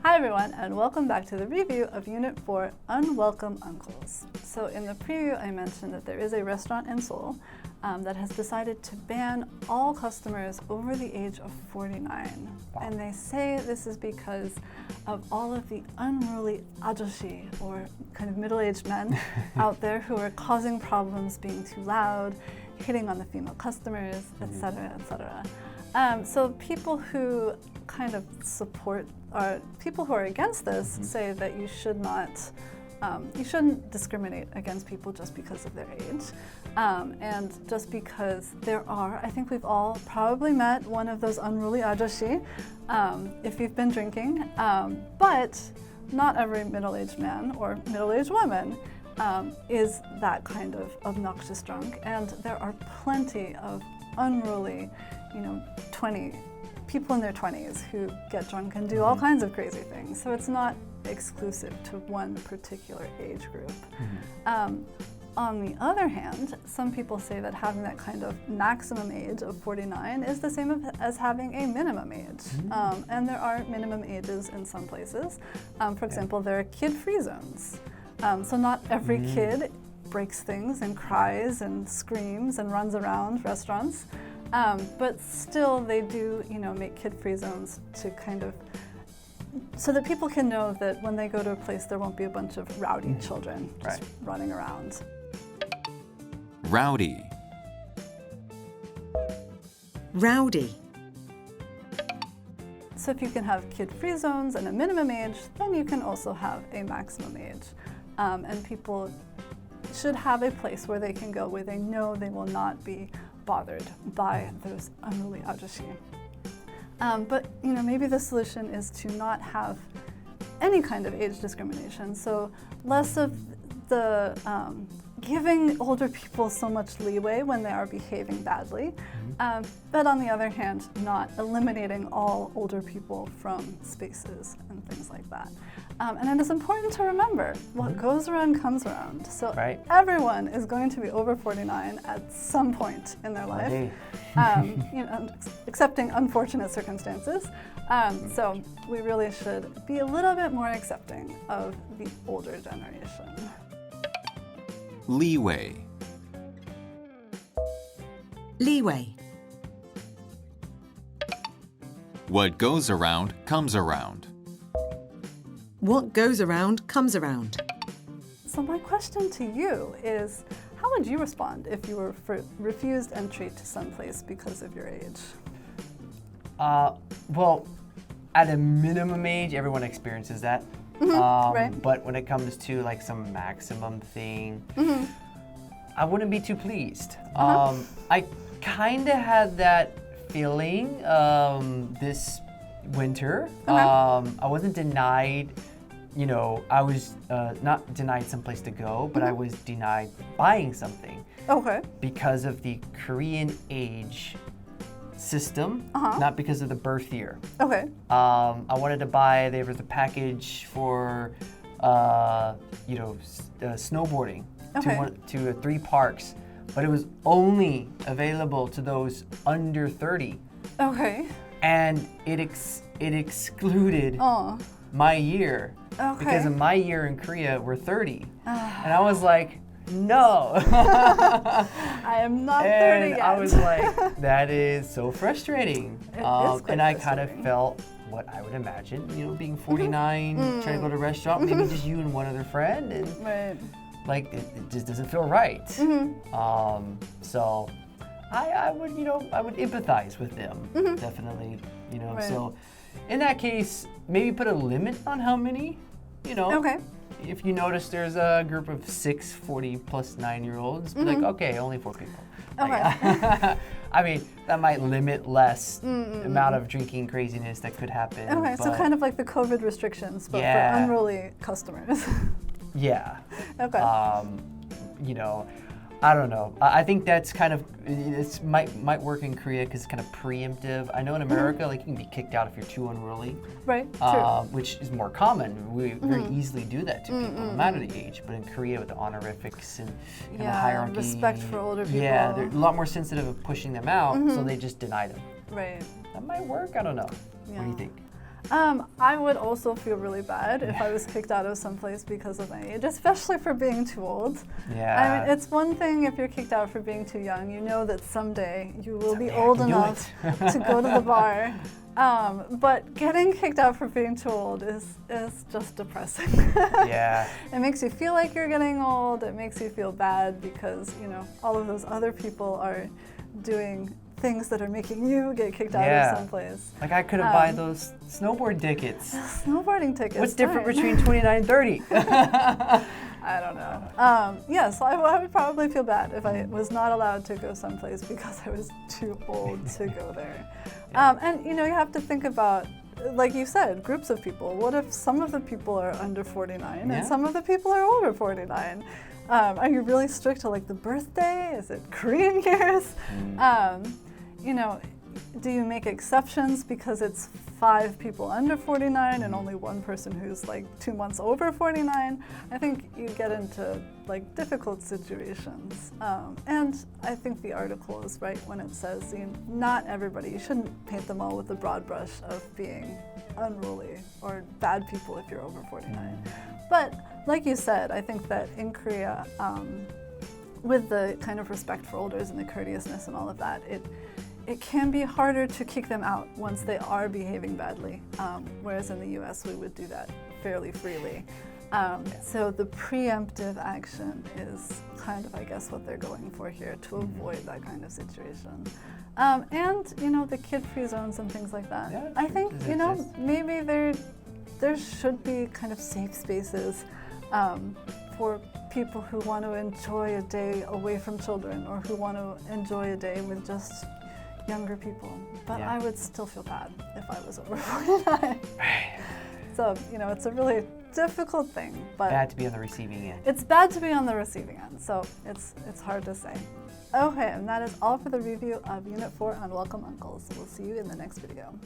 Hi everyone, and welcome back to the review of Unit 4, Unwelcome Uncles. So in the preview I mentioned that there is a restaurant in Seoul that has decided to ban all customers over the age of 49. Wow. And they say this is because of all of the unruly ajoshi, or kind of middle-aged men out there who are causing problems, being too loud, hitting on the female customers, etc., etc. So people who kind of support, or people who are against this say that you shouldn't discriminate against people just because of their age. And just because there are, I think we've all probably met one of those unruly ajoshi if you've been drinking, but not every middle-aged man or middle-aged woman is that kind of obnoxious drunk, and there are plenty of unruly, people in their 20s who get drunk and do all kinds of crazy things. So it's not exclusive to one particular age group. On the other hand, some people say that having that kind of maximum age of 49 is the same as having a minimum age. And there are minimum ages in some places. For example, there are kid-free zones. So not every kid breaks things and cries and screams and runs around restaurants. But still they do, make kid-free zones to kind of, so that people can know that when they go to a place there won't be a bunch of rowdy children just running around. Rowdy. Rowdy. So if you can have kid-free zones and a minimum age, then you can also have a maximum age. And people should have a place where they can go where they know they will not be bothered by those unruly ajoshi. But maybe the solution is to not have any kind of age discrimination. So less of the giving older people so much leeway when they are behaving badly, but on the other hand, not eliminating all older people from spaces and things like that. And it is important to remember, what goes around comes around. So everyone is going to be over 49 at some point in their life, accepting unfortunate circumstances. So we really should be a little bit more accepting of the older generation. Leeway. Leeway. What goes around comes around. What goes around comes around. So my question to you is, how would you respond if you were refused entry to some place because of your age? Well, at a minimum age, everyone experiences that. But when it comes to like some maximum thing, I wouldn't be too pleased. I kind of had that feeling this winter. I wasn't denied, I was not denied someplace to go, but I was denied buying something. Because of the Korean age system, not because of the birth year. I wanted to buy, there was a package for, snowboarding to 3 parks, but it was only available to those under 30. And it excluded my year, because in my year in Korea, we're 30. And I was like, no. I am not 30 yet. And I was like, that is so frustrating. And I kind of felt what I would imagine, being 49, trying to go to a restaurant, maybe just you and one other friend, and like it just doesn't feel right. So I would, I would empathize with them, definitely, So in that case, maybe put a limit on how many, If you notice there's a group of 6 40+ 9-year-olds, be like, okay, only 4 people. I mean, that might limit less amount of drinking craziness that could happen. So kind of like the COVID restrictions, but for unruly customers. I don't know. I think that's kind of, it might work in Korea because it's kind of preemptive. I know in America, like, you can be kicked out if you're too unruly. Which is more common. We very easily do that to people, no matter the age. But in Korea, with the honorifics and the hierarchy, respect for older people. They're a lot more sensitive of pushing them out, so they just deny them. That might work. I don't know. What do you think? I would also feel really bad if I was kicked out of someplace because of my age, especially for being too old. Yeah. I mean, it's one thing if you're kicked out for being too young. You know that someday you will be old enough to go to the bar. But getting kicked out for being too old is just depressing. Yeah. It makes you feel like you're getting old. It makes you feel bad because, you know, all of those other people are doing things that are making you get kicked out of someplace. Like I couldn't buy those snowboard tickets. Snowboarding tickets. What's different between 29 and 30? I don't know. Yeah, so I would probably feel bad if I was not allowed to go someplace because I was too old to go there. And you know, you have to think about, like you said, groups of people. What if some of the people are under 49 and some of the people are over 49? Are you really strict to like the birthday? Is it Korean years? You know, do you make exceptions because it's 5 people under 49 and only one person who's like 2 months over 49? I think you get into like difficult situations. And I think the article is right when it says, you know, not everybody, you shouldn't paint them all with the broad brush of being unruly or bad people if you're over 49. But like you said, I think that in Korea, with the kind of respect for elders and the courteousness and all of that, it can be harder to kick them out once they are behaving badly, whereas in the US we would do that fairly freely. So the preemptive action is kind of, I guess, what they're going for here to avoid that kind of situation. And, you know, the kid-free zones and things like that. Yeah, I think, you know, maybe there should be kind of safe spaces for people who want to enjoy a day away from children or who want to enjoy a day with just younger people. But I would still feel bad if I was over 49. So, you know, it's a really difficult thing. But bad to be on the receiving end. It's bad to be on the receiving end, so it's hard to say. Okay, and that is all for the review of Unit 4 Unwelcome Uncles. We'll see you in the next video.